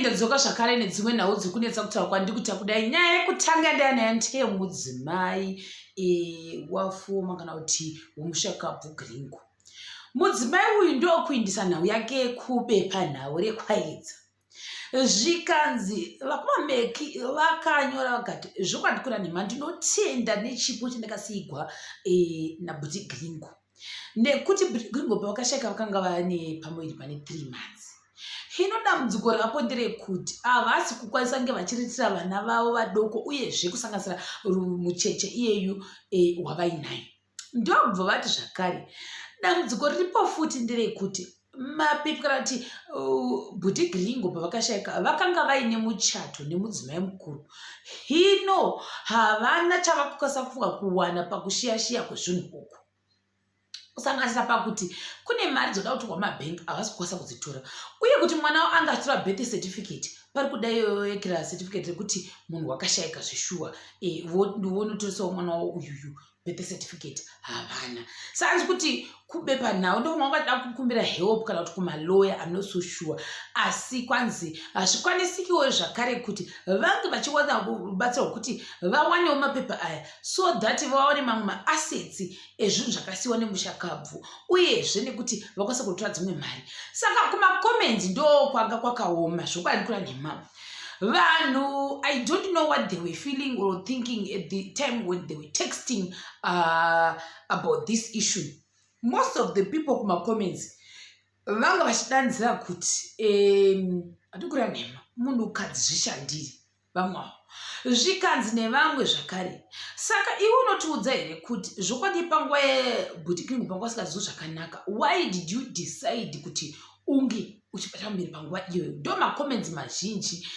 ndadzoka zvakare nedzimwe nhau dzikunetsa kutaura kwandikuti kudai nyaya yekutanga ndiyana ndeye mudzimai wafoma kana kuti womushakabvu gringo. Mudzimai uyu ndokuindisa nhau yake kubepa nhau rekwaedza. Zvikanzi vakumameki vakanyora vakati zvokwandikura nhema ndinotenda nechipo chandakasigwa nabhuti gringo, nekuti bhuti gringo pavakashayika vakanga vane pamuviri pane 3 months. Hino dambudziko rapo nderekuti havasi kukwanisa kunge vachiritira vana vavo vadoko uyezve kusanganisira mucheche iyeyu wavainayo. Ndobva vati zvakare dambudziko riripo futi nderekuti mapipi kana kuti bhuti gringo pavakashayika vakanga vaine muchato nemudzimai mukuru. Hino havana chavakukwanisa kufunga kuwana pakushiyashiya kwezvinhu uku, kusanganisira pakuti kune mari dzoda kutorwa mabhengi havasi kukwanisa kudzitora, uye kuti mwana wavo anga achitora birth certificate pari kuda iyoyo yekira certificate rekuti munhu wakashayika zveshuwa vonotorisawo mwana wavo uyuyu birth certificate havana. Sanzi kuti kubepa nhau ndokumangada kukumbira help kana kuti kumaloya I'm not so sure, asi kwanzi hazvikwanisikiwo zvakare kuti vange vachiwana rubatsiro rwekuti vawanewo mapepa aya so that vawane mamwe maassets ezvinhu zvakasiyiwa nemushakabvu uyezve nekuti vakwanisa kutora dzimwe mari. Saka kumakomenti ndo kwanga kwakaoma zvokwandikura nhema. Vanhu, I don't know what they were feeling or thinking at the time when they were texting about this issue. Most of the people kuma comments vanga vachidanzira kuti andikura nhema munhu kadzi zvishandiri vamwe zvikanzi nevamwe zvakare. Saka iwe unotiudza here kuti zvokwadi panguva yebhuti gringo panguva asingazivi zvakanaka, why did you decide kuti unge uchibata mberi panguva iyoyo? Ndo makoments mazhinji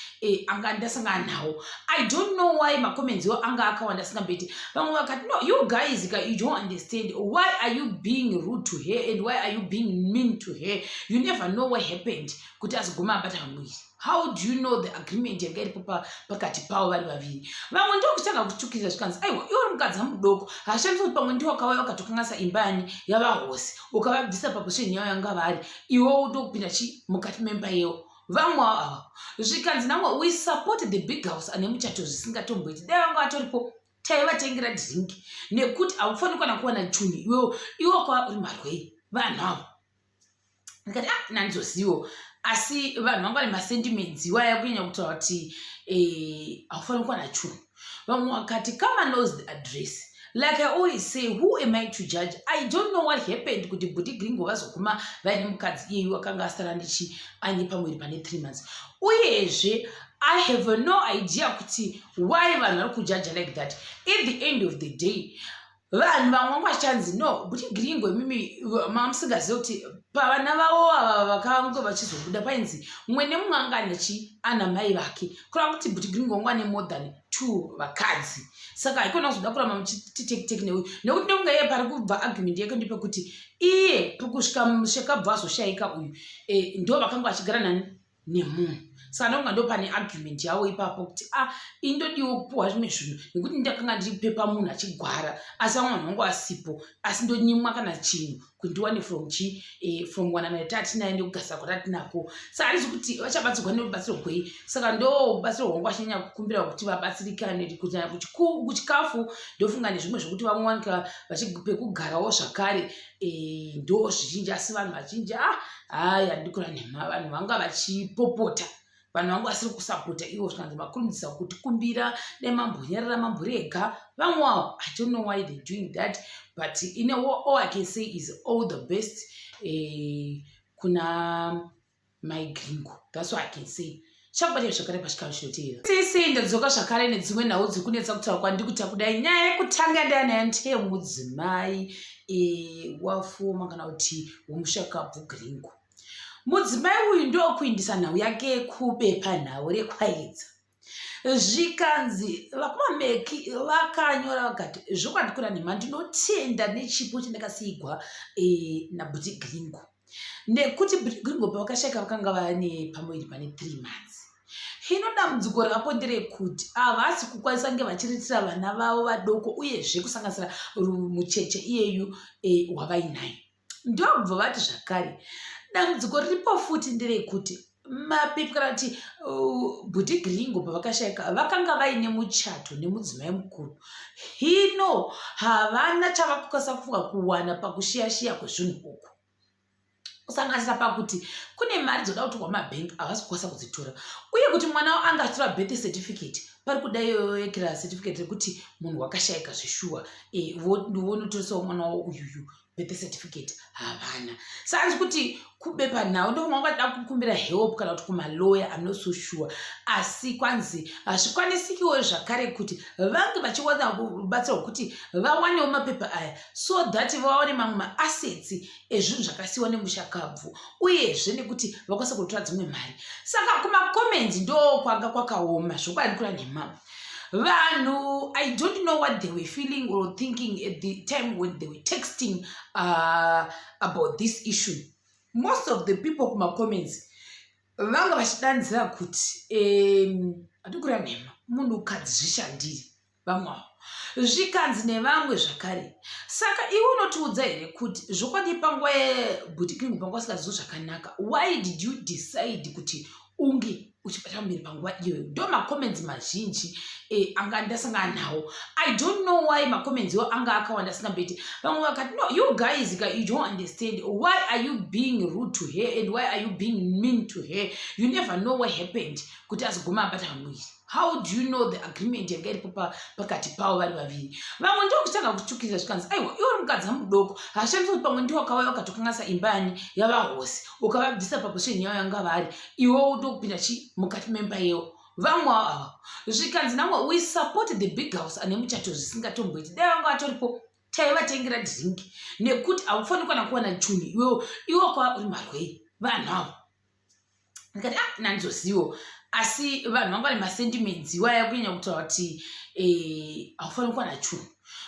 anga ndasangana nawo. I don't know why makoments yo anga akawanda asingambeti. Vamwe vakati no, you guys you don't understand, why are you being rude to her and why are you being mean to her? You never know what happened kuti azoguma abata pamwiri. How do you know the agreement yanga iripo pakati pavo vari vaviri? Vamwe ndokutanga kutukira zvikanzi aiwa iwe mukadzi mudoko hashandisa kuti pamwe ndiwo wakauya wakatokanganisa imba yani yavahosi ukavabvisa paposition yavo yanga vari iwo ndokupinda mukati memba yewo. Vamwe ava zvikanzi namwe we support the big house ane muchato zvisingatomboiti dai vanga vatoripo taivatengera dringi nekuti haufaniri kana kuwana chuni iwo kwava uri marwei vanhu avo. Ndikati nandizozivo asi vanhu vanga vane masentiments iwaya kunyanya kutaura kuti haufaniri kuwana chunhu. Vamwe vakati come knows the address. Like I always say, who am I to judge? I don't know what happened kuti bhuti gringo vazoguma vaine mukadzi iyeyu akanga asara ndichi aine pamuviri pane 3 months. Uyezve I have no idea kuti why vanhu vari kujaja like that. At the end of the day vanhu vamwe vanga vachanzi no bhuti gringo imimi mamusingazivi kuti pavana vavo ava vakanga vachizobuda painzi mumwe nemumwe anga ana mai vake kureva kuti bhuti gringo wanga ane more than 2 vakadzi. Saka haikona kuzoda kuramba muchititekiteki neuyu nekuti ndokunga iye pari kubva argument yake ndepekuti iye kusvika mushakabvu azoshayika uyu ndo vakanga vachigara nani nemunhu. Saka ndonga ndo pane argument yavo ipapo kuti indodiwo kupuhwa zvimwe zvinhu nekuti ndakanga ndiri pepa munhu achigwara asi vamwe vanhu vangu vasipo asi ndonyimwa kana chinhu kuti ndiwane from wanana yatatinai ndekugasira kwatatinako. Saka handizi kuti vachabatsirwa nerubatsiro rwei. Saka ndo rubatsiro rwangu vachanyanya kukumbira kuti vabatsirikane kuchikafu ndofunga nezvimwe zvokuti vamwe wanika pekugarawo zvakare ndo zvizhinji asi vanhu vazhinji hai handikura nhema vanhu vanga vachipopota vanhu vangu vasiri kusapota ivo zvikanzi makurudzisa kuti kumbira nemambonyerera mamburega vamwe wavo. I don't know why they're doing that, but in all I can say is all the best kuna my gringo. That's what I can say. Chakubata zvakare pachikamu chinoteera. Sisi ndadzoka zvakare nedzimwe nhau dzikunetsa kutaura kwandikuti kudai nyaya yekutanga ndiyana ndeye mudzimai wafoma kana kuti womushakabvu gringo. Mudzimai uyu ndokuindisa nhau yake kubepa nhau rekwaedza. Zvikanzi vakumameki vakanyora vakati zvokwandikura nhema ndinotenda nechipo chandakasigwa nabhuti gringo, nekuti bhuti gringo pavakashayika vakanga vane pamuviri pane 3 months. Hino dambudziko rapo nderekuti havasi kukwanisa kunge vachiritira vana vavo vadoko uyezve kusanganisira mucheche iyeyu wavainayo. Ndobva vati zvakare dambudziko riripo futi nderekuti mapepa kana kuti bhuti gringo pavakashayika vakanga vaine muchato nemudzimai mukuru. Hino havana chavakukwanisa kufunga kuwana pakushiyashiya kwezvinhu uku, kusanganisira pakuti kune mari dzoda kutorwa mabhengi havasi kukwanisa kudzitora, uye kuti mwana wavo anga achitora birth certificate pari kuda iyoyo yekira certificate rekuti munhu wakashayika zvishuwa, vonotorisawo mwana wavo uyuyu birth certificate havana. Saka hanzi kuti kubepa nhau ndo mwanga da kukumbira help kana kuti kumaloya I'm not so sure, asi kwanzi hazvikwanisikiwo zvakare kuti vange vachiwana rubatsiro rwekuti vawanewo mapepa aya so that vawane mamwe maassets ezvinhu zvakasiyiwa nemushakabvu, uyezve nekuti vakwanisa kutora dzimwe mari. Saka kumacomments ndo kwanga kwakaoma zvokwadi kura nemama vanhu. I don't know what they were feeling or thinking at the time when they were texting about this issue. Most of the people kumacomments vanga vachidanzira kuti atikura nhema munhu kadzi zvishandiri vamwavo zvikanzi nevamwe zvakare. Saka iwe unotiudza here kuti zvokwadi panguva yebhuti gringo panguva asingazivi zvakanaka, why did you decide kuti unge uchibata mberi panguva iyoyo? Ndo macomments mazhinji anga ndasangana nawo. I don't know why macomments yo anga akawanda asingambeti. Vamwe vakati no, you guys you don't understand, why are you being rude to her and why are you being mean to her? You never know what happened kuti azoguma abata vamwiri. How do you know the agreement yanga iripo pakati pavo vari vaviri? Vamwe ndo kutanga kutukira zvikanzi aiwa iwe mukadzi mudoko hashandisa kuti pamwe ndiwo wakauya wakatokanganisa imba yani yavahosi ukavabvisa paposition yavo yanga vari iwo utokupinda mukati memba yewo. Vamwe ava zvikanzi namwe we support the big house ane muchato zvisingatomboiti dai vanga vatoripo taivatengera dringi nekuti haufaniri kana kuwana chuni iwo kwa uri marwei vanhu avo. Ndikati nandizozivo asi vanhu vanga vane masentiments iwaya kunyanya kutaura kuti haufaniri kuwana chunhu.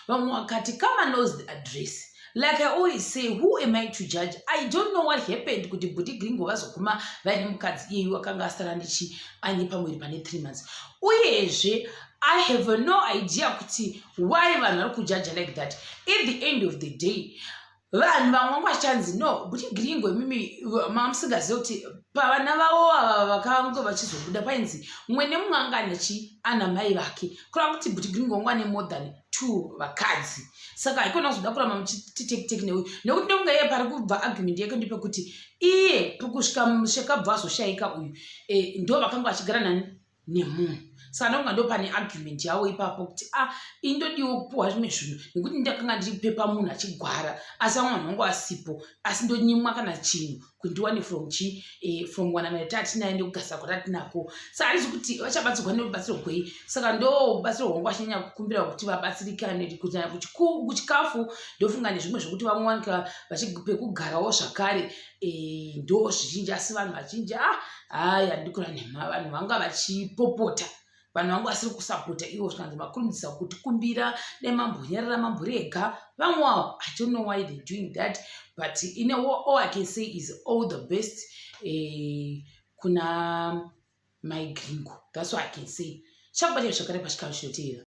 Vamwe vakati kama knows the address. Like I always say, who am I to judge? I don't know what happened kuti bhuti gringo vazoguma vaine mukadzi iyeyu akanga asara ndichi aine pamwiri pane 3 months. Uyezve I have no idea kuti why vanhu vari kujaja like that. At the end of the day vanhu vamwe vachanzi no bhuti gringo imimi mamusingazivi kuti pavana vavo ava vakanga vachizobuda painzi mumwe nemumwe anga ana mai vake kureva kuti bhuti gringo wanga ane more than 2 vakadzi. Saka haikona kuzoda kuramba muchitekiteki neuyu nekuti ndokunga iye pari kubva argument yake ndepekuti iye kusvika mushakabva azoshayika uyu ndo vakanga vachigara nani nemunhu. Saka ndokunga ndo pane argument yavo ipapo kuti indodiwo kupuhwa zvimwe zvinhu nekuti ndakanga ndiri pepa munhu achigwara asi vamwe vanhu vangu vasipo asi ndonyimwa kana chinhu kuti ndiwane from wanamaita atinaye ndekugasira kwatatinako. Saka handisi kuti vachabatsirwa nerubatsiro gwei. Saka ndo rubatsiro rwangu vachanyanya kukumbira kuti vabatsirikane kuchikafu ndofunga nezvimwe zvokuti vamwanika pekugarawo zvakare ndo zvizhinji asi vanhu vazhinji hai handikura nhema vanhu vanga vachipopota vanhu vangu vasiri kusapota ivo zvikanzi makurudzisa kuti kumbira nemambonyerera mamborega vamwavo. I don't know why they're doing that but all I can say is all the best kuna my gringo. That's what I can say. Chakubata zvakare pachikafu chinoteera.